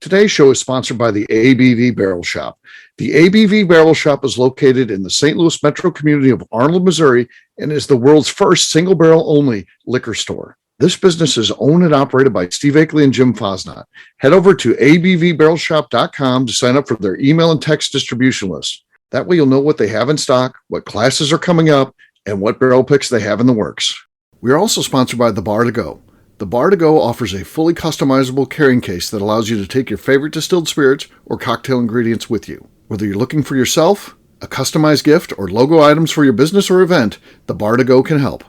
Today's show is sponsored by the ABV Barrel Shop. The ABV Barrel Shop is located in the St. Louis metro community of Arnold, Missouri, and is the world's first single barrel only liquor store. This business is owned and operated by Steve Akeley and Jim Fosnot. Head over to abvbarrelshop.com to sign up for their email and text distribution list. That way you'll know what they have in stock, what classes are coming up, and what barrel picks they have in the works. We are also sponsored by The Bar to Go. The Bar to Go offers a fully customizable carrying case that allows you to take your favorite distilled spirits or cocktail ingredients with you. Whether you're looking for yourself, a customized gift, or logo items for your business or event, The Bar to Go can help.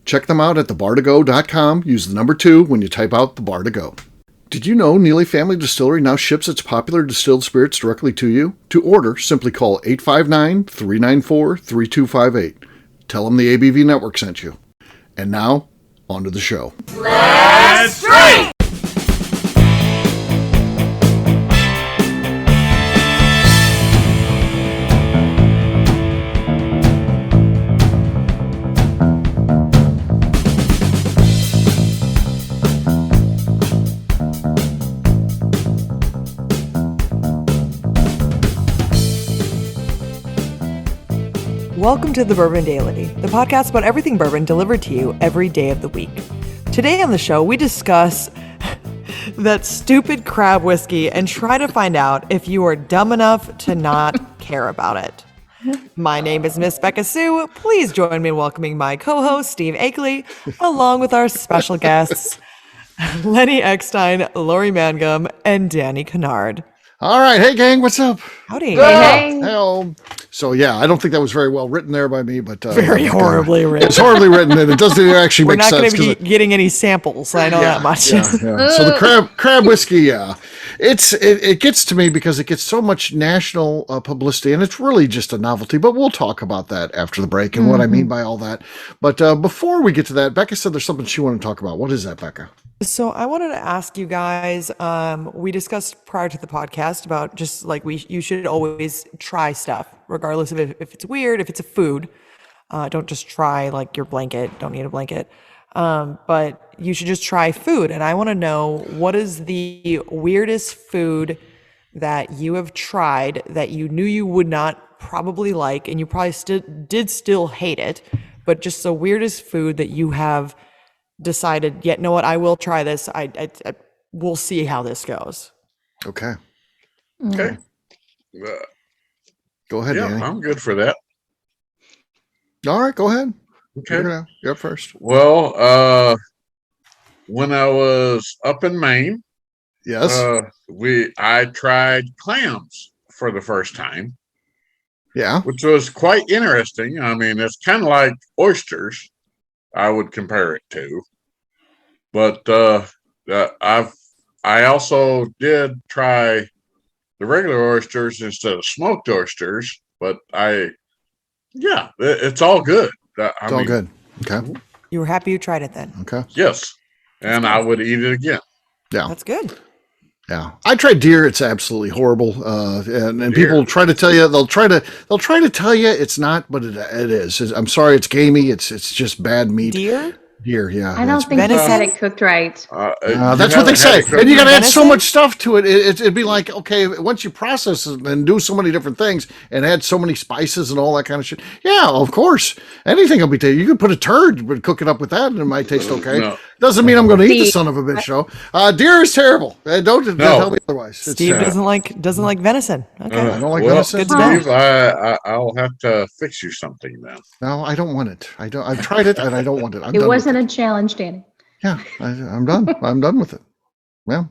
Check them out at thebar2go.com. Use the number 2 when you type out The Bar to Go. Did you know Neely Family Distillery now ships its popular distilled spirits directly to you? To order, simply call 859-394-3258. Tell them the ABV Network sent you. And now, on to the show. Let's drink! Welcome to the Bourbon Daily, the podcast about everything bourbon delivered to you every day of the week. Today on the show, we discuss that stupid crab whiskey and try to find out if you are dumb enough to not care about it. My name is Miss Beka Sue. Please join me in welcoming my co-host, Steve Akeley, along with our special guests, Lenny Eckstein, Lori Mangum, and Danny Kennard. All right. Hey, gang. What's up? Howdy. Hey. Hello. So, yeah, I don't think that was very well written there by me, but... Very horribly written. It's horribly written, and it doesn't actually make sense. We're not going to be getting any samples. I know that much. Yeah. So the crab whiskey, it gets to me because it gets so much national publicity, and it's really just a novelty, but we'll talk about that after the break and what I mean by all that. But before we get to that, Beka said there's something she wanted to talk about. What is that, Beka? So I wanted to ask you guys, we discussed prior to the podcast about just like you should always try stuff, regardless of if it's weird, if it's a food. Don't just try like your blanket, don't need a blanket. But you should just try food. And I want to know, what is the weirdest food that you have tried that you knew you would not probably like, and you probably still hate it, but just the weirdest food that you have decided, yeah, know what, I will try this. I we'll see how this goes. Okay. Okay. Go ahead, Danny. I'm good for that. All right, go ahead. Okay. You're up first. Well, when I was up in Maine, Yes. I tried clams for the first time, Yeah. which was quite interesting. I mean, it's kind of like oysters, I would compare it to. But I also did try the regular oysters instead of smoked oysters, but it's all good. It's all good. Okay. You were happy you tried it then. Okay. Yes. And I would eat it again. Yeah. That's good. Yeah. I tried deer. It's absolutely horrible. And Deer. people try to tell you, they'll try to tell you it's not, but it is. I'm sorry. It's gamey. It's just bad meat. Deer? Deer. Yeah. I don't think venison? you had it cooked right. That's what they say. And you got to add so Venison? much stuff to it. It'd be like, okay, once you process it and do so many different things and add so many spices and all that kind of shit. Yeah, of course. Anything will be tasty. You could put a turd, but cook it up with that and it might taste okay. No. Doesn't mean I'm going to eat the son of a bitch, though. Deer is terrible. Don't tell me otherwise. Steve doesn't like venison. Okay. I don't like well, venison. Good to know. Steve, I'll have to fix you something then. No, I don't want it. I've tried it and I don't want it. It wasn't a challenge, Danny. Yeah, I'm done. I'm done with it. Well,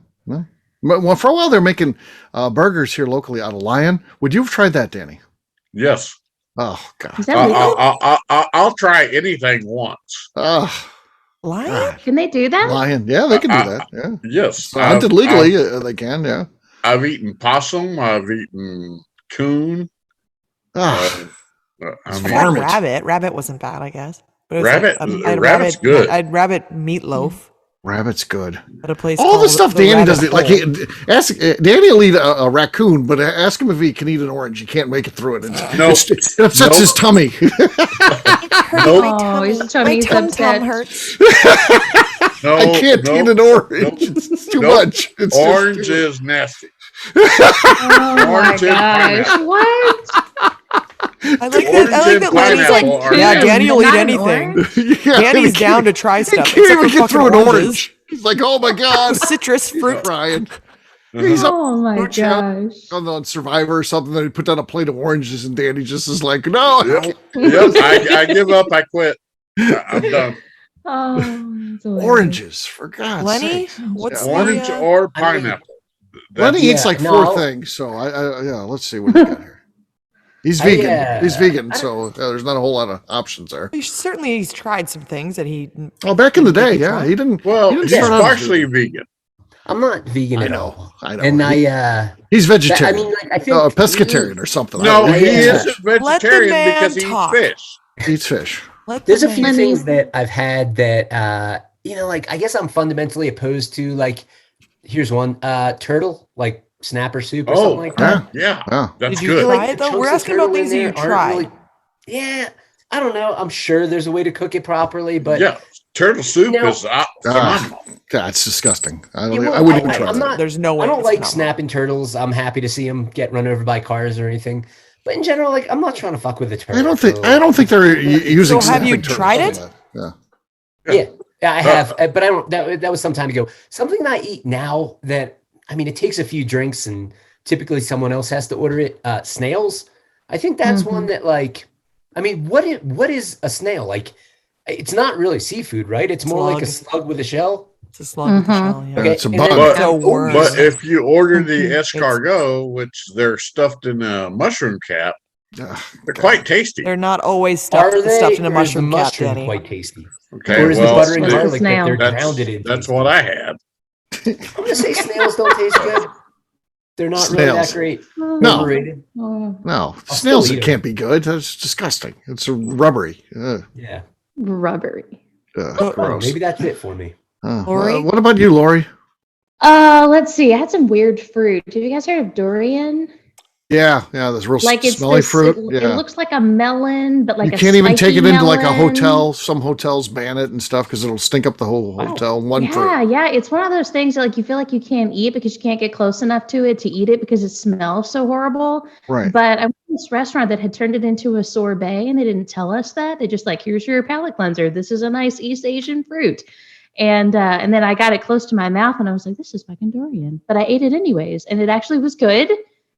for a while they're making burgers here locally out of lion. Would you have tried that, Danny? Yes. Oh God. Is that legal? I'll try anything once. Oh, Lion? God. Can they do that? Lion. Yeah, they can do that. Yeah. Yes. Hunted legally, they can. Yeah. I've eaten possum. I've eaten coon. Oh, I mean, farming. Rabbit wasn't bad, I guess. But it was Rabbit- I had rabbit's good. I had rabbit meatloaf rabbit's good. at a place. All the called stuff Danny Rabbit does, like Hole. ask Danny will eat a raccoon, but ask him if he can eat an orange. He can't make it through it. It upsets his tummy. It hurt Nope. my Oh, tummy. his tummy's my tum upset. hurts. No, I can't no, eat an orange. no, It's too no. much. It's Orange just too is nasty. Oh my Orange and gosh. pineapple. What? I like Orange that. I like and that Lenny's like, pineapple are yeah, nasty. Danny will eat Not an anything. orange? Yeah, Danny's he down can't- to try He stuff. can't except even for get fucking through an oranges. orange. He's like, oh my God. Citrus fruit. Ryan. Uh-huh. He's up Oh my food challenge gosh. on the Survivor or something. They put down a plate of oranges, and Danny just is like, no. I Yep. can't. Yep. I give up. I quit. I'm done. Oh, that's hilarious. Oranges, for God's Lenny, sake. what's Orange the, or I mean- pineapple. Lenny Yeah, eats like no, 4 things, so yeah. Let's see what he's got here. He's vegan. He's vegan, so there's not a whole lot of options there. Certainly, he's tried some things that he. Oh, back in the day, He yeah, tried. he didn't. Well, he didn't he's start out as partially vegan. I'm not vegan I at know, all. I know. And He's I vegetarian. mean, like, I think Pescatarian or something. I No, don't know. he Yeah. isn't vegetarian man because he talk. eats fish. He eats fish. Let There's the a few man- things that I've had that like I guess I'm fundamentally opposed to. Like, here's one: turtle, like snapper soup or something like that. Yeah, Yeah. that's Did you good. try the it though? chunks We're of asking about turtle in things that you there aren't tried. really- Yeah, I don't know. I'm sure there's a way to cook it properly, but Yeah, turtle soup No. is phenomenal. That's disgusting. I Yeah, well, wouldn't even I- try I'm that. not- There's no way. I don't it's like phenomenal. snapping turtles. I'm happy to see them get run over by cars or anything. But in general, like, I'm not trying to fuck with a turtle. I don't think they're using. So have you snapping turtles tried for it? that. Yeah. Yeah, I have, but I don't. That was some time ago. Something that I eat now that it takes a few drinks and typically someone else has to order it. Snails. I think that's one that what is a snail? Like, it's not really seafood, right? It's more like a slug with a shell. It's a slug with a shell. Yeah. Okay, it's a and bug. then- But, It's a worm. but if you order the escargot, which they're stuffed in a mushroom cap, Ugh, they're quite tasty. They're not always Are stuffed they? in a Or is mushroom the cap, mushroom Danny. quite tasty? Okay, Or is well, the butter and What's a garlic that snail? they're that's, grounded in? that's tasty? what I had. I'm gonna say snails don't taste good. They're not really Snails. that great. No. Overrated. Oh, No, I'll snails still it eat can't be good. That's disgusting. It's a rubbery. Ugh, Yeah. rubbery. Oh, gross. maybe that's it for me. Lori? What about you, Lori? Let's see. I had some weird fruit. Have you guys heard of durian? Yeah, this real Like it's smelly this, fruit. it Yeah. looks like a melon, but like You a can't even take spiky it into like a melon. hotel. Some hotels ban it and stuff because it'll stink up the whole hotel. One fruit. Yeah. It's one of those things that like you feel like you can't eat because you can't get close enough to it to eat it because it smells so horrible. Right. But I went to this restaurant that had turned it into a sorbet and they didn't tell us that. They just like, here's your palate cleanser. This is a nice East Asian fruit. And then I got it close to my mouth and I was like, this is fucking durian. But I ate it anyways. And it actually was good,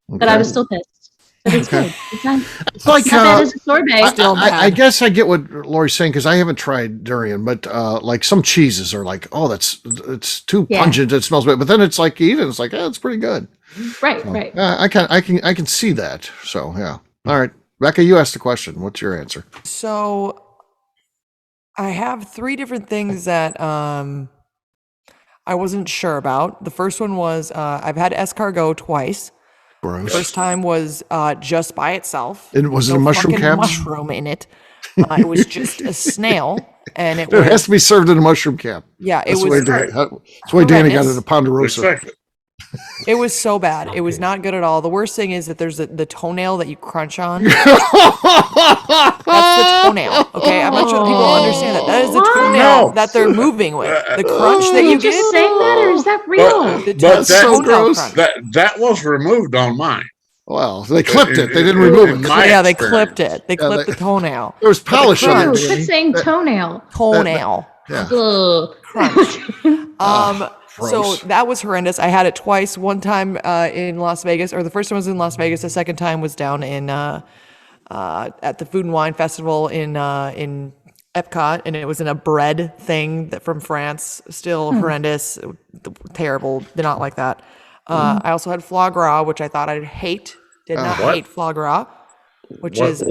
but I was still pissed. But it's good. It's not, It's like not bad as a sorbet. Still I bad. guess I get what Lori's saying because I haven't tried durian, but like some cheeses are like, oh, it's too Yeah. pungent. It smells bad. But then it's like you eat it, it's like, oh, it's pretty good. Right. I can see that. So yeah. All right, Becca, you asked the question. What's your answer? So I have 3 different things that I wasn't sure about. The first one was I've had escargot twice. Gross. First time was just by itself. And was it a mushroom fucking cap? mushroom in it. It was just a snail, and it It has was to be served in a mushroom cap. yeah. It That's the way was that's why Danny got it horrendous. at Ponderosa. Exactly. it was so bad. It was not good at all. The worst thing is that there's the toenail that you crunch on. That's the toenail. Okay, I'm not sure people understand that. That is the What? toenail No. that they're moving with. The crunch that Are you you just get. saying that or is that real? The But that- toenail gross. crunch. That was removed on mine. Well, they clipped it. They didn't in- remove in it. my Yeah, they experience. clipped it. They clipped they- the toenail. There was polish on Ew, it. quit Danny. saying toenail. Toenail. Yeah. Ugh. Crunch. So gross. that was horrendous. I had it twice. One time in Las Vegas, or the first time was in Las Vegas. The second time was down in at the Food and Wine Festival in Epcot, and it was in a bread thing that from France. Still horrendous, terrible. Did not like that. I also had foie gras, which I thought I'd hate. Did not What? hate foie gras, which What- is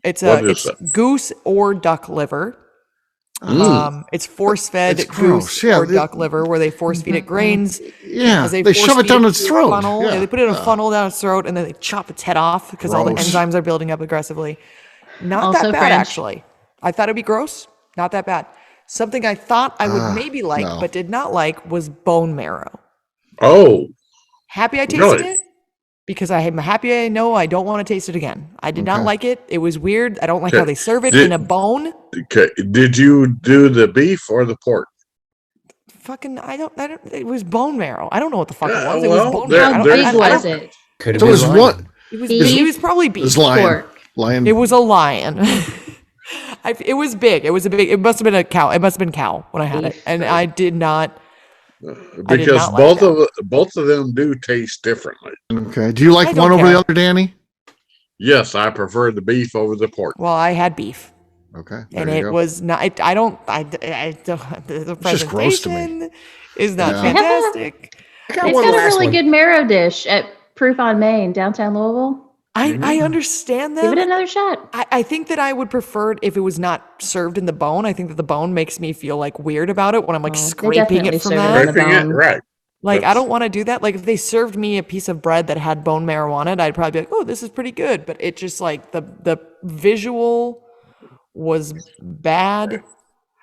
it's what is it's that? goose or duck liver. It's force fed It's goose gross. Yeah, or duck liver, where they force feed it grains. Yeah, as they force shove it feed down its through a throat. Funnel. Yeah, they put it in a funnel down its throat, and then they chop its head off because all the Gross. enzymes are building up aggressively. Not Also that bad, French. actually. I thought it'd be gross. Not that bad. Something I thought I would maybe like, no. but did not like, was bone marrow. Oh, Happy I tasted Really? it because I am happy I know I don't want to taste it again. I did not like it. It was weird. I don't like how they serve it Did- in a bone. okay. Did you do the beef or the pork? it was bone marrow. I don't know what the fuck Yeah, it was. It well, was bone there- marrow. How there's- big was it? Could have So it been was lion. what? It was Beef? it was probably It was beef. lion. Pork. Lion. It was a lion. It was big. It must have been a cow. It must have been cow when I had it. And I did not because not like both of them do taste differently. Okay. Do you like I don't one over care. the other, Danny? Yes, I prefer the beef over the pork. well, I had beef. Okay. And there you it go. was not I don't the just gross to me. presentation is not Yeah. fantastic. I got It's one got a last really one. good marrow dish at Proof on Main, downtown Louisville. I understand Give it them. another shot. I think that I would prefer it if it was not served in the bone. I think that the bone makes me feel like weird about it when I'm like Oh, they scraping definitely it from serve it on that. the Scraping it, bone. right? Like, I That's- don't want to do that. Like, if they served me a piece of bread that had bone marrow on it, I'd probably be like, oh, this is pretty good. But it just like the visual was bad.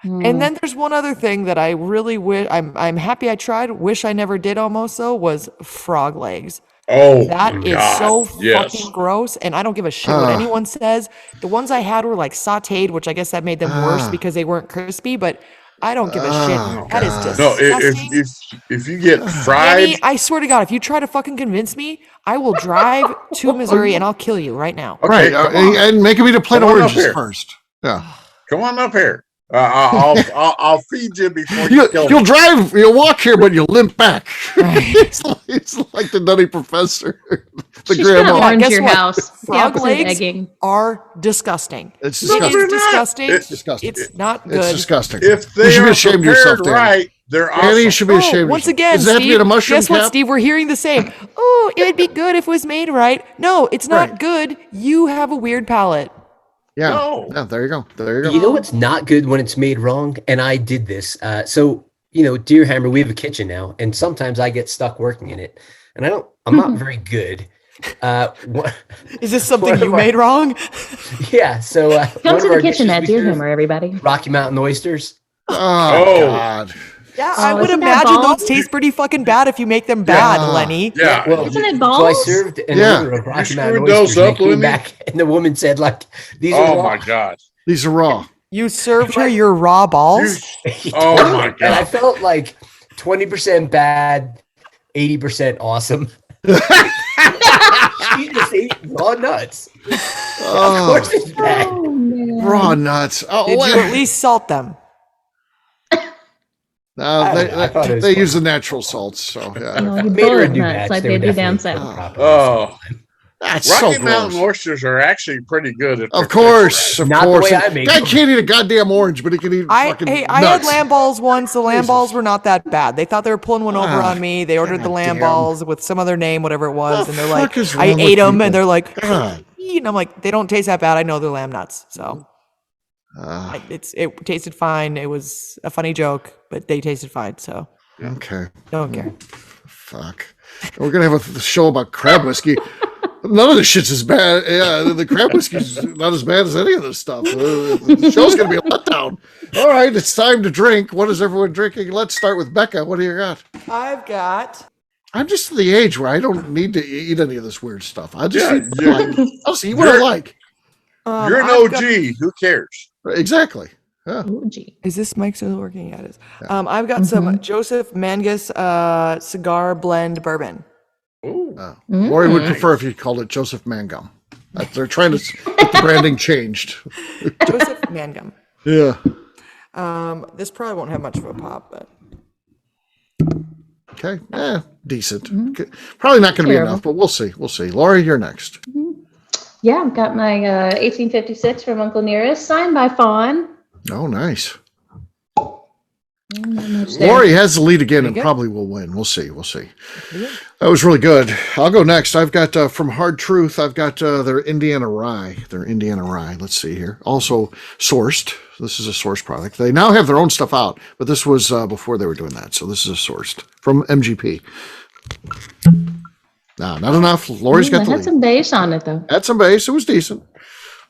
And then there's one other thing that I really wish I'm happy I tried. Wish I never did almost though was frog legs. Oh, That my is God, so yes. fucking gross, and I don't give a shit what anyone says. The ones I had were like sautéed, which I guess that made them worse because they weren't crispy. But I don't give a shit. That is No, disgusting. if you get fried, Danny, I swear to God, if you try to fucking convince me, I will drive to Missouri and I'll kill you right now. okay, Right. come on. And make me to plate Come on up oranges here. first. Yeah. Come on up here. I'll feed you before you kill You'll me. drive, you'll walk here, but you'll limp back. it's like the Nutty Professor, the She's gonna grandma. orange Guess your what? house. The Frog opposite of legs egging. are disgusting. It's It disgusting. is disgusting. It's disgusting. It's not It's good. disgusting. If You they should be are ashamed of prepared yourself, Danny. right, they're Danny, you awesome. should be Oh, ashamed. of once yourself. again, Does it have to be Steve, in a mushroom guess what, cap? Steve? We're hearing the same. Oh, it would be good if it was made right. No, it's not Right. good. You have a weird palate. Yeah. No. Yeah. There you go. There you go. You know what's not good when it's made wrong? And I did this. So, Deer Hammer, we have a kitchen now, and sometimes I get stuck working in it. And I'm not very good. Is this something One of you our- made wrong? Yeah. So, Come one to of the our kitchen dishes at we Deer serve, Hammer, everybody. Rocky Mountain oysters. Oh, God. Yeah, Oh, I would isn't that imagine balls? those taste pretty fucking bad if you make them bad, Yeah. Lenny. Yeah. Well, Isn't it so I balls? served an Yeah. order of Rocky You Mountain screwed those oysters. And I up, came Lenny? back, and the woman said, like, these are Oh raw. my God. These are raw. You served her your raw balls. Oh my And I God. felt like 20% bad, 80% awesome. She just ate raw nuts. Of Oh, course it's bad. Oh, man. raw nuts. Oh, Did you at least salt them? No, I thought it was they fun. use the natural salts. So yeah, No, you Made her a bullet new nuts batch. like They they were do down definitely south. cooked properly. Oh, that's Rocky so Mountain gross. oysters are actually pretty good. If Of they're course, cooked of Not the course. way I make Guy them. can't eat a goddamn orange, but he can eat fucking I had nuts. lamb balls once. The lamb Jesus. balls were not that bad. They thought they were pulling one over Ah, on me. They ordered the lamb goddamn. balls with some other name, whatever it was, The and they're fuck like, is I wrong with ate them, people? and they're like, God. and I'm like, they don't taste that bad. I know they're lamb nuts, so Ah, it tasted fine. It was a funny joke, but they tasted fine, so okay, don't care. fuck. We're gonna have a show about crab whiskey. None of this shit's as bad. Yeah, the crab whiskey's not as bad as any of this stuff. The show's gonna be a letdown. All right, it's time to drink. What is everyone drinking? Let's start with Beka. What do you got? I've got. I'm just at the age where I don't need to eat any of this weird stuff. I just Yeah, I'll see what I You're- like. You're an I've OG. got- Who cares? Exactly. Yeah. Oh, gee. Is this mic still working? Yeah, it is. I've got some Joseph Mangus cigar blend bourbon. Ooh. Lori would prefer if you called it Joseph Mangum. They're trying to get the branding changed. Joseph Mangum. Yeah. This probably won't have much of a pop, but Okay. Decent. Okay. Probably not going to be Terrible. enough, but we'll see. We'll see. Lori, you're next. Yeah, I've got my 1856 from Uncle Nearest, signed by Fawn. Oh, nice. Not much there. Lori has the lead again and good. probably will win. We'll see. We'll see. That was really good. I'll go next. I've got from Hard Truth, I've got their Indiana Rye. Let's see here. Also sourced. This is a sourced product. They now have their own stuff out, but this was before they were doing that. So this is a sourced from MGP. No, not enough. Lori's got It the had lead. some bass on it, though. Had some bass. It was decent.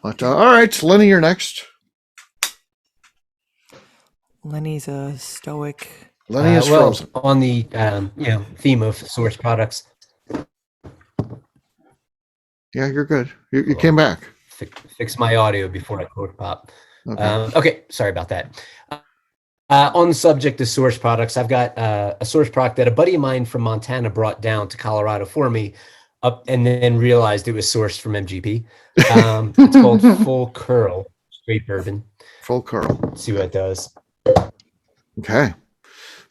But all right, Lenny, you're next. Lenny's a stoic. Lenny is Well, frozen. on the theme of source products, Yeah, you're good. You came back. fix my audio before I quote pop. Okay. Okay, sorry about that. On the subject of source products, I've got a source product that a buddy of mine from Montana brought down to Colorado for me, and then realized it was sourced from MGP. It's called Full Curl Straight Bourbon. Full Curl. Let's see what it does. Okay.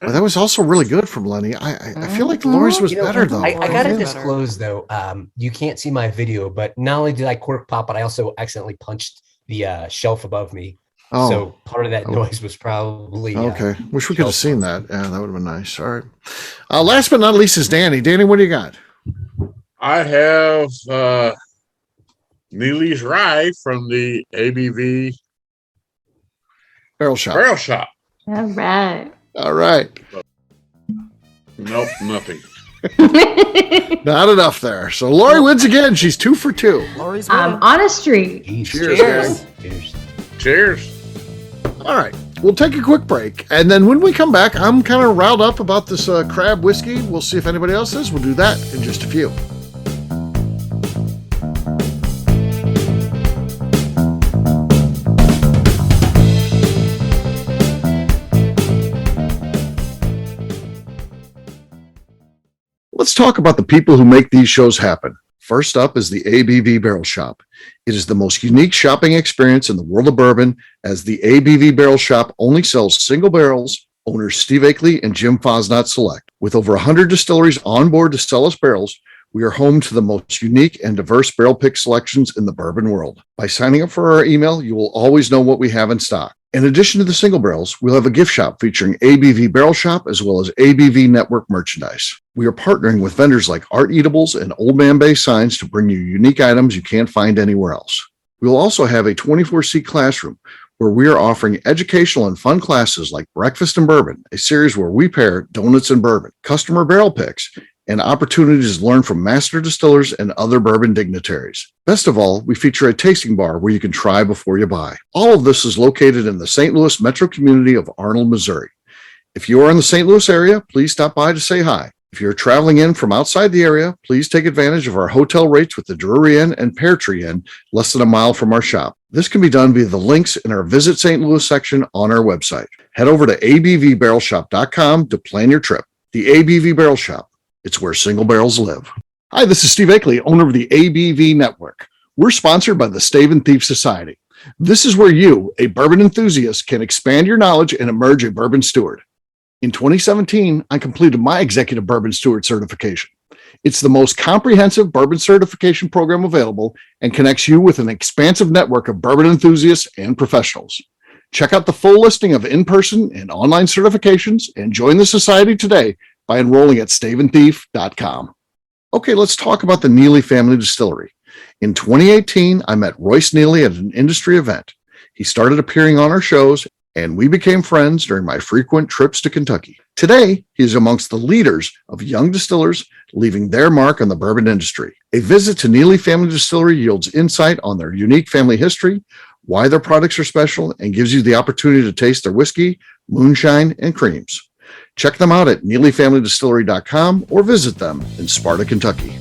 Well, that was also really good from Lenny. I feel like Lori's was better though. I gotta Better. disclose though, you can't see my video, but not only did I cork pop, but I also accidentally punched the shelf above me. Oh. So part of that noise was probably Okay. Wish we could have seen that. Yeah, that would have been nice. All right. Last but not least is Danny. Danny, what do you got? I have Neely's Rye from the ABV Barrel Shop. Barrel Shop. All right. All right. Nope, nothing. Not enough there. So Lori wins again. She's 2 for 2. Lori's winning. On a streak. Cheers, Cheers. gang. Cheers. Cheers. All right. We'll take a quick break. And then when we come back, I'm kind of riled up about this crab whiskey. We'll see if anybody else is. We'll do that in just a few. Let's talk about the people who make these shows happen. First up is the ABV Barrel Shop. It is the most unique shopping experience in the world of bourbon, as the ABV Barrel Shop only sells single barrels. Owners Steve Akeley and Jim Fosnot select. With over 100 distilleries on board to sell us barrels, we are home to the most unique and diverse barrel pick selections in the bourbon world. By signing up for our email, you will always know what we have in stock. In addition to the single barrels, we'll have a gift shop featuring ABV Barrel Shop as well as ABV Network merchandise. We are partnering with vendors like Art Eatables and Old Man Bay Signs to bring you unique items you can't find anywhere else. We will also have a 24-seat classroom where we are offering educational and fun classes like Breakfast and Bourbon, a series where we pair donuts and bourbon, customer barrel picks, and opportunities to learn from master distillers and other bourbon dignitaries. Best of all, we feature a tasting bar where you can try before you buy. All of this is located in the St. Louis metro community of Arnold, Missouri. If you are in the St. Louis area, please stop by to say hi. If you're traveling in from outside the area, please take advantage of our hotel rates with the Drury Inn and Pear Tree Inn, less than a mile from our shop. This can be done via the links in our Visit St. Louis section on our website. Head over to abvbarrelshop.com to plan your trip. The ABV Barrel Shop. It's where single barrels live. Hi, this is Steve Akeley, owner of the ABV Network. We're sponsored by the Stave and Thief Society. This is where you, a bourbon enthusiast, can expand your knowledge and emerge a bourbon steward. In 2017, I completed my Executive Bourbon Steward certification. It's the most comprehensive bourbon certification program available and connects you with an expansive network of bourbon enthusiasts and professionals. Check out the full listing of in-person and online certifications and join the society today by enrolling at staveandthief.com. Okay, let's talk about the Neely Family Distillery. In 2018, I met Royce Neely at an industry event. He started appearing on our shows, and we became friends during my frequent trips to Kentucky. Today, he is amongst the leaders of young distillers leaving their mark on the bourbon industry. A visit to Neely Family Distillery yields insight on their unique family history, why their products are special, and gives you the opportunity to taste their whiskey, moonshine, and creams. Check them out at NeelyFamilyDistillery.com or visit them in Sparta, Kentucky.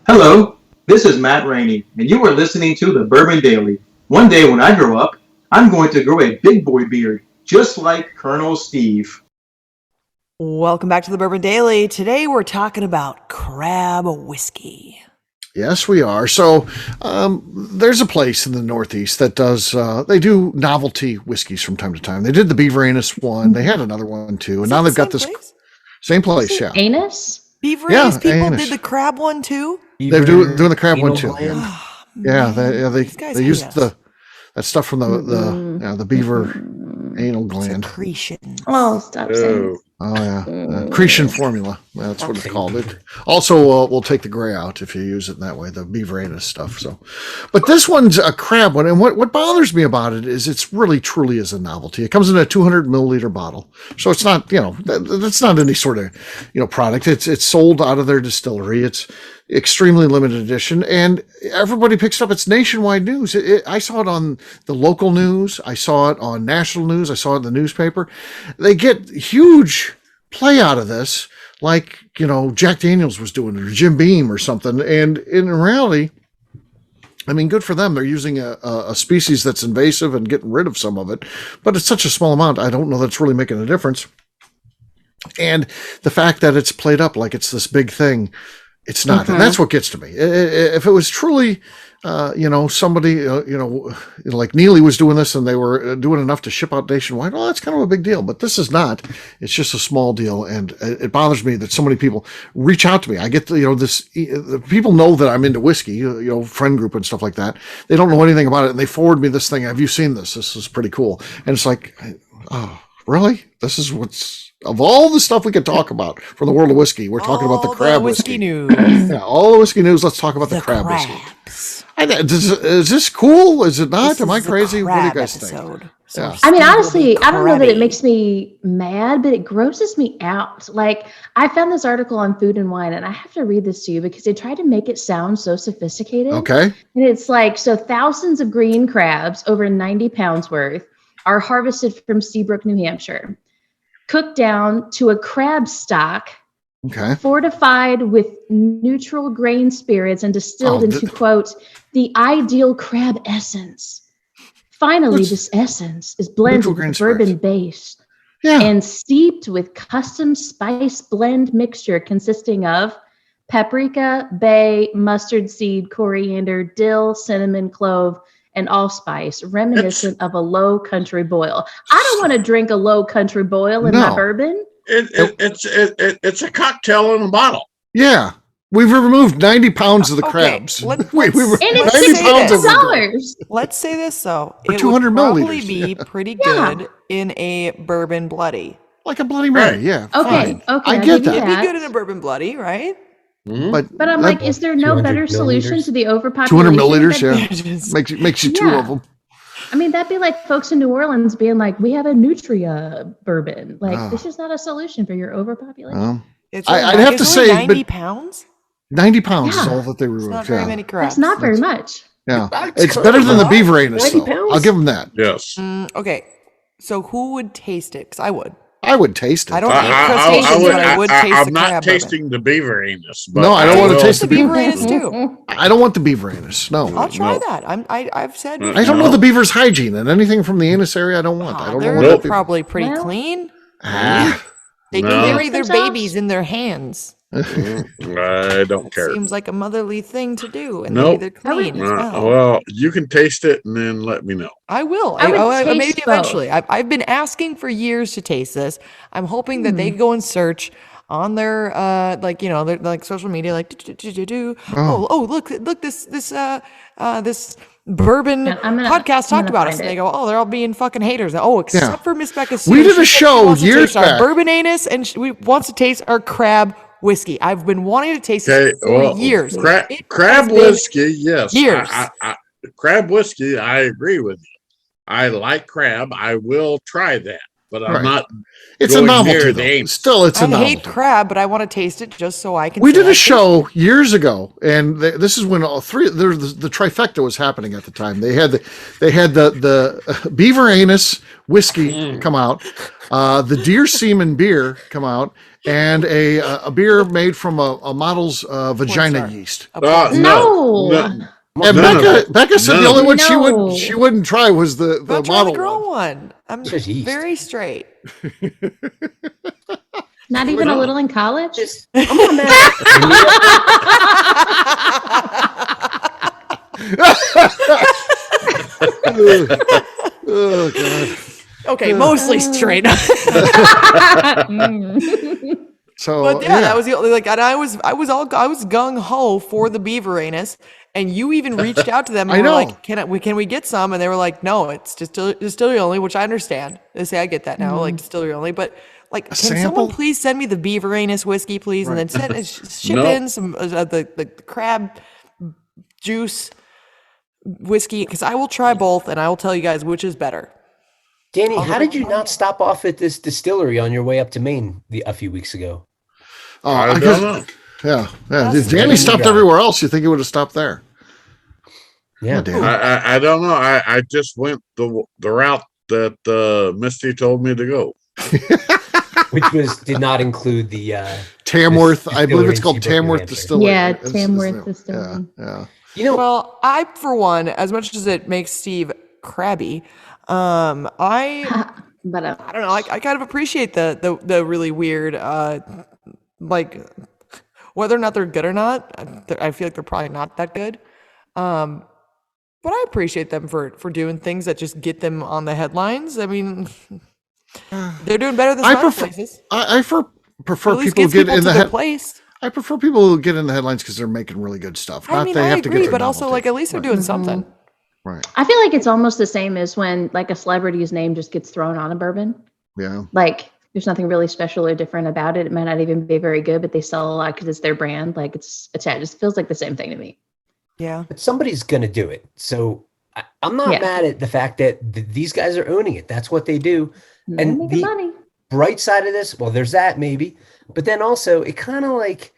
Hello, this is Matt Rainey, and you are listening to the Bourbon Daily. One day when I grow up, I'm going to grow a big boy beard, just like Colonel Steve. Welcome back to the Bourbon Daily. Today we're talking about crab whiskey. Yes, we are. So there's a place in the Northeast that does, they do novelty whiskeys from time to time. They did the Beaver Anus one. They had another one too. And now they've got this same place. Yeah. Anus? Beaver Yeah, Anus people Anus. did the crab one too? They're doing the crab one too. Gland. Yeah, they guys they hate used us. that stuff from the beaver anal gland. Secretion. Oh, stop saying Oh, Oh yeah, Cretan formula. That's what it's Okay. called. It also we'll take the gray out if you use it in that way, the beaver anus stuff. So, but this one's a crab one, and what bothers me about it is it's really truly is a novelty. It comes in a 200 milliliter bottle, so it's not that's not any sort of product. It's sold out of their distillery. It's extremely limited edition, and everybody picks it up. It's nationwide news. I saw it on the local news. I saw it on national news. I saw it in the newspaper. They get huge play out of this, like Jack Daniels was doing it, or Jim Beam or something. And in reality, I mean, good for them. They're using a species that's invasive and getting rid of some of it, but it's such a small amount. I don't know that's really making a difference. And the fact that it's played up like it's this big thing, it's not. And that's what gets to me. If it was truly, somebody, like Neely was doing this and they were doing enough to ship out nationwide, well, that's kind of a big deal. But this is not. It's just a small deal. And it bothers me that so many people reach out to me. I get, the people know that I'm into whiskey, friend group and stuff like that. They don't know anything about it. And they forward me this thing. Have you seen this? This is pretty cool. And it's like, oh, really? This is of all the stuff we could talk about from the world of whiskey, we're talking about the crab whiskey news. Yeah, all the whiskey news. Let's talk about the crab whiskey. Is this cool? Is it not? Am I crazy? What do you guys think? Yeah. I mean, honestly, I don't know that it makes me mad, but it grosses me out. Like, I found this article on Food and Wine, and I have to read this to you because they try to make it sound so sophisticated. Okay. And it's like, so thousands of green crabs, over 90 pounds worth, are harvested from Seabrook, New Hampshire, cooked down to a crab stock, fortified with neutral grain spirits and distilled into, quote, the ideal crab essence. Finally, this essence is blended with bourbon base and steeped with custom spice blend mixture consisting of paprika, bay, mustard seed, coriander, dill, cinnamon, clove, and allspice, reminiscent of a low country boil. I don't want to drink a low country boil in my bourbon. It's a cocktail in a bottle. Yeah. We've removed 90 pounds of the crabs. And it's $60. Let's say this, though. For it 200 would probably milliliters. be pretty good in a bourbon bloody. Like a Bloody Mary, yeah. Okay, fine. okay. I get that. It'd be good in a bourbon bloody, right? Mm-hmm. But I'm like, is there no better solution to the overpopulation? 200 milliliters, makes you two of them. I mean, that'd be like folks in New Orleans being like, we have a Nutria bourbon. Like, this is not a solution for your overpopulation. I'd have to say 90 pounds? 90 pounds is all that they removed. Not very many crabs. That's not very much. Yeah. It's better than the beaver anus, though. I'll give them that. Yes. Okay. So who would taste it? Because I would. I would taste it. I don't eat crustaceans, but I would taste the crab. I'm not tasting the beaver anus. But no, I don't want to taste the beaver anus too. I don't want the beaver anus. No. I'll try that. I've said. I don't know the beaver's hygiene, and anything from the anus area I don't want. I don't know they're probably pretty clean. They carry their babies in their hands. I don't care. Seems like a motherly thing to do, and maybe they're clean as well. Well, you can taste it and then let me know. I will. Maybe eventually. I've been asking for years to taste this. I'm hoping that they go and search on their their like social media, like look this bourbon podcast talked about us, and they go, they're all being fucking haters. Except for Miss Beka. We did a show years back. Our bourbon anus, and she wants to taste our crab whiskey. I've been wanting to taste it for years. Crab whiskey, yes. Years. Crab whiskey, I agree with you. I like crab. I will try that, but I'm not. It's a novelty. Still, it's a novelty. I hate crab, but I want to taste it just so I can. We did a show years ago, and this is when all three the trifecta was happening at the time. They had the beaver anus whiskey come out, the deer semen beer come out, and a beer made from a model's vagina yeast. No. And Beka said the only one she wouldn't try was the model girl one. I'm very straight. Not even a little in college? Come on, man. Oh God. Okay, mostly straight. So, but that was the only and I was gung ho for the beaver anus, and you even reached out to them and were like, can we get some? And they were like, no, it's just distillery only, which I understand. They say I get that now, like distillery only, but Like, can sample? someone please send me the beaver anus whiskey, please, and then ship Nope. in some the crab juice whiskey, because I will try both, and I will tell you guys which is better. Danny, how did you not stop off at this distillery on your way up to Maine a few weeks ago? I don't know. Yeah. That's If Danny really stopped bad. everywhere else, you think he would have stopped there? Yeah. Danny. I don't know. I just went the route that Misty told me to go. Which did not include the Tamworth. I believe it's distillery called in Seabrook, New Tamworth Hampshire. Distillery. Yeah, It's- Tamworth it's- Distillery. Yeah. You know, Well, I, for one, as much as it makes Steve crabby, I But I don't know. I kind of appreciate the really weird, like, whether or not they're good or not. I feel like they're probably not that good. But I appreciate them for doing things that just get them on the headlines. I mean, they're doing better than I some other prefer- places. I prefer At least people gets get people in to the the head. place. I prefer people who get in the headlines because they're making really good stuff. I Not mean, they I have to agree, get their but also, novelty. like, at least they're doing something. Right. I feel like it's almost the same as when like a celebrity's name just gets thrown on a bourbon. Yeah. Like there's nothing really special or different about it. It might not even be very good, but they sell a lot because it's their brand. Like it just feels like the same thing to me. Yeah. but somebody's going to do it. So I'm not Yeah. mad at the fact that these guys are owning it. That's what they do. They're And making the- money. Bright side of this, well, there's that maybe. But then also it kind of like,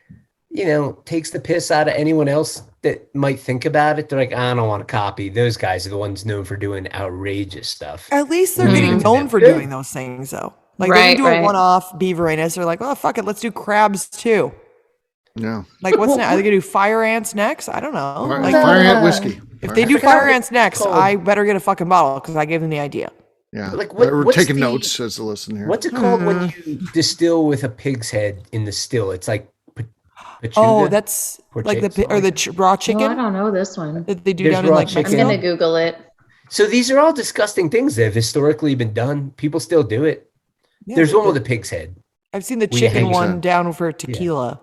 takes the piss out of anyone else that might think about it. They're like, I don't want to copy. Those guys are the ones known for doing outrageous stuff. At least they're Mhm. getting known for Good. doing those things, though. Like, they Right, can do a right. one-off beaver anus. They're like, oh, fuck it, let's do crabs too. Yeah. Like, what's next? Are they gonna do fire ants next? I don't know. Fire, Like, fire ant whiskey. if they do forgot fire what ants next, called. I better get a fucking bottle because I gave them the idea. Yeah. But, like, We're what's taking the- notes as a listen here. What's it called when you distill with a pig's head in the still? It's like pechuga? Oh, that's like the Portuguese, or the raw Oh, I chicken don't know this one. that they do There's down in raw like chicken. I'm Mexico. gonna Google it. So these are all disgusting things that have historically been done. People still do it. Yeah, There's one but with a pig's head. I've seen the where you chicken hang one yourself. down for tequila.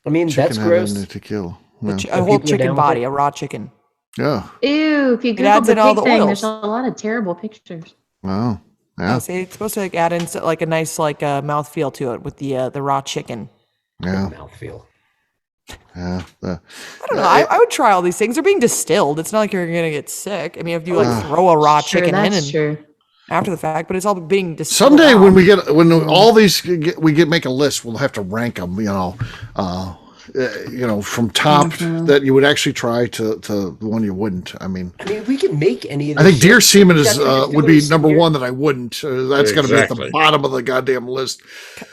I mean, that's Chicken head gross. and tequila. The Yeah. a Are whole people chicken down with body, it? a raw chicken. Yeah. Ew, if you Google adds the in all pig the thing, there's a oils. lot of terrible pictures. Wow. Yeah, Yeah. see, it's supposed to like add in like a nice like mouthfeel to it with the raw chicken. Yeah. Mouthfeel. Yeah. I don't know. I would try all these things. They're being distilled. It's not like you're gonna get sick. I mean, if you like throw a raw Sure, chicken in that's and true. after the fact, but it's all being distilled. Someday out. when all these make a list, we'll have to rank them. From top that you would actually try to the one you wouldn't. I mean, I mean, we can make any of I this. think deer semen is Got the would be distilleries number here. one that I wouldn't. That's going to be at the Exactly. bottom of the goddamn list.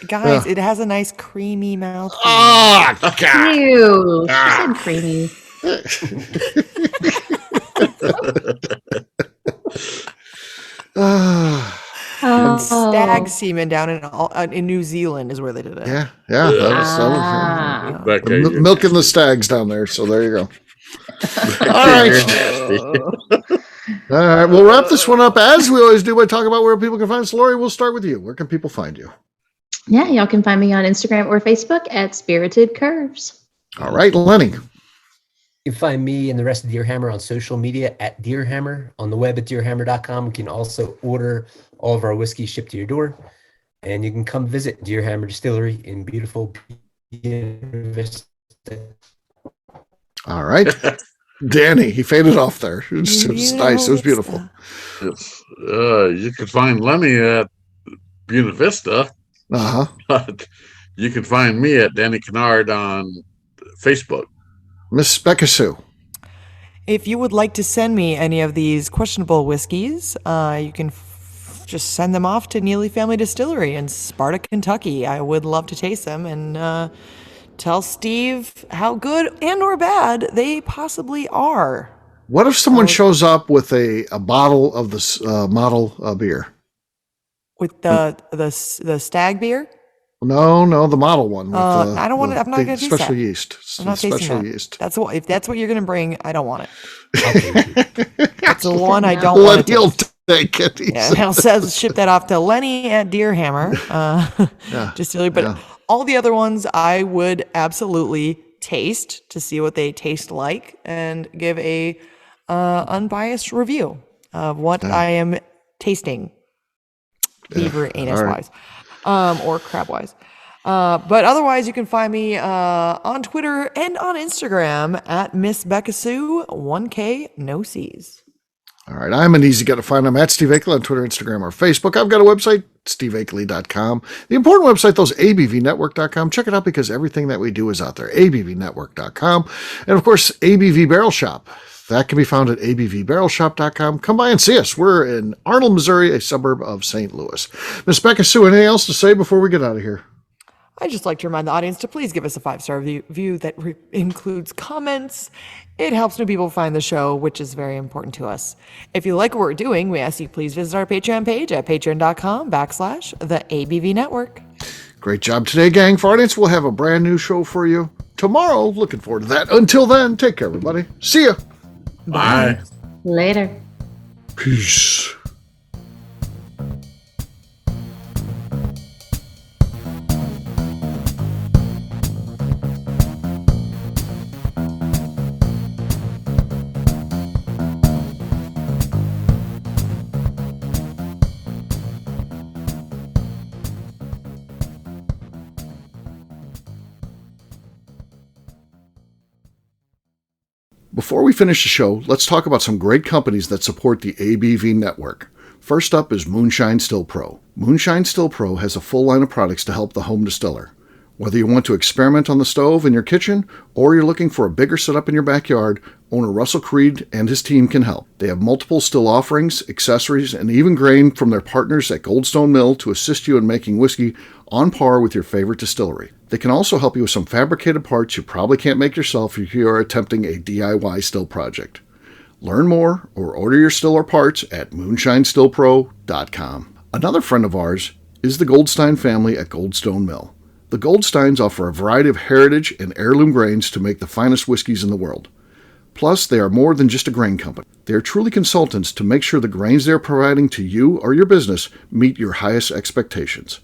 Guys, it has a nice creamy mouth. Ah, God. Ew, she Ah. said creamy. Ah, Oh, Stag semen down in New Zealand is where they did it. yeah. That was Ah. Becca, milking the stags down there. So there you go. All right. nasty. All right, we'll wrap this one up as we always do by talking about where people can find us. Lori, we'll start with you. Where can people find you? Yeah, y'all can find me on Instagram or Facebook at Spirited Curves. All right, Lenny. You can find me and the rest of Deerhammer on social media at Deerhammer, on the web at deerhammer.com. You can also order all of our whiskey shipped to your door. And you can come visit Deerhammer Distillery in beautiful Vista. All right. Danny, he faded off there. It was nice. It was beautiful. Yes. You can find Lenny at Buena Vista, Uh-huh. but you can find me at Danny Kennard on Facebook. Miss Beka Sue. If you would like to send me any of these questionable whiskeys, you can just send them off to Neely Family Distillery in Sparta, Kentucky. I would love to taste them and tell Steve how good and or bad they possibly are. What if someone shows up with a bottle of this model beer? With the stag beer? No, the model one. With I don't want it. I'm not the going to taste special that. yeast. I'm not tasting Special that. yeast. That's what. If that's what you're going to bring, I don't want it. Okay. That's the one I don't want Let to he'll taste. take it. He Yeah, and I'll ship that off to Lenny at Deerhammer Yeah, Distillery. But yeah. all the other ones, I would absolutely taste to see what they taste like and give a unbiased review of what I am tasting, beaver anus All right. wise. or crab-wise. But otherwise, you can find me on Twitter and on Instagram at Miss Beka Sue, 1K, no C's. All right, I'm an easy guy to find. I'm at Steve Akeley on Twitter, Instagram, or Facebook. I've got a website, steveakeley.com. The important website, though, is abvnetwork.com. Check it out because everything that we do is out there, abvnetwork.com. And, of course, ABV Barrel Shop. That can be found at abvbarrelshop.com. Come by and see us. We're in Arnold, Missouri, a suburb of St. Louis. Miss Beka Sue, anything else to say before we get out of here? I'd just like to remind the audience to please give us a 5-star review that includes comments. It helps new people find the show, which is very important to us. If you like what we're doing, we ask you please visit our Patreon page at patreon.com/the ABV Network. Great job today, gang. For audience, we'll have a brand new show for you tomorrow. Looking forward to that. Until then, take care, everybody. See ya. Bye. Later. Peace. Before we finish the show, let's talk about some great companies that support the ABV network. First up is Moonshine Still Pro. Moonshine Still Pro has a full line of products to help the home distiller. Whether you want to experiment on the stove in your kitchen or you're looking for a bigger setup in your backyard, owner Russell Creed and his team can help. They have multiple still offerings, accessories, and even grain from their partners at Goldstone Mill to assist you in making whiskey on par with your favorite distillery. They can also help you with some fabricated parts you probably can't make yourself if you are attempting a DIY still project. Learn more or order your still or parts at moonshinestillpro.com. Another friend of ours is the Goldstein family at Goldstone Mill. The Goldsteins offer a variety of heritage and heirloom grains to make the finest whiskeys in the world. Plus, they are more than just a grain company. They are truly consultants to make sure the grains they are providing to you or your business meet your highest expectations.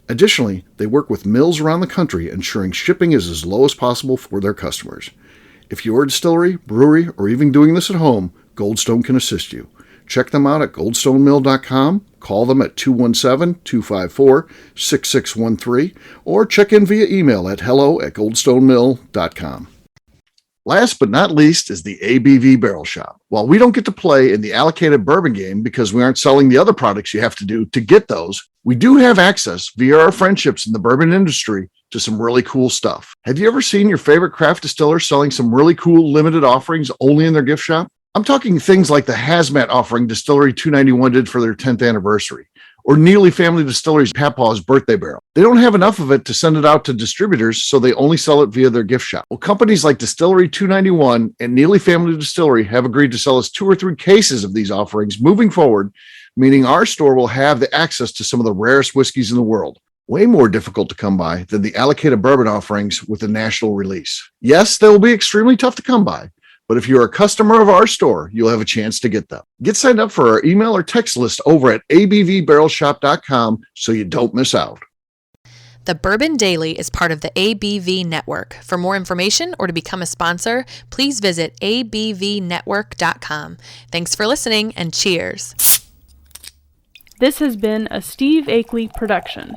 Additionally, they work with mills around the country, ensuring shipping is as low as possible for their customers. If you're a distillery, brewery, or even doing this at home, Goldstone can assist you. Check them out at goldstonemill.com, call them at 217-254-6613, or check in via email at hello@goldstonemill.com. Last but not least is the ABV Barrel Shop. While we don't get to play in the allocated bourbon game because we aren't selling the other products you have to do to get those, we do have access via our friendships in the bourbon industry to some really cool stuff. Have you ever seen your favorite craft distiller selling some really cool limited offerings only in their gift shop? I'm talking things like the hazmat offering Distillery 291 did for their 10th anniversary, or Neely Family Distillery's Papaw's birthday barrel. They don't have enough of it to send it out to distributors, so they only sell it via their gift shop. Well, companies like Distillery 291 and Neely Family Distillery have agreed to sell us 2 or 3 cases of these offerings moving forward, meaning our store will have the access to some of the rarest whiskeys in the world. Way more difficult to come by than the allocated bourbon offerings with a national release. Yes, they will be extremely tough to come by, but if you're a customer of our store, you'll have a chance to get them. Get signed up for our email or text list over at abvbarrelshop.com so you don't miss out. The Bourbon Daily is part of the ABV Network. For more information or to become a sponsor, please visit abvnetwork.com. Thanks for listening and cheers. This has been a Steve Akeley production.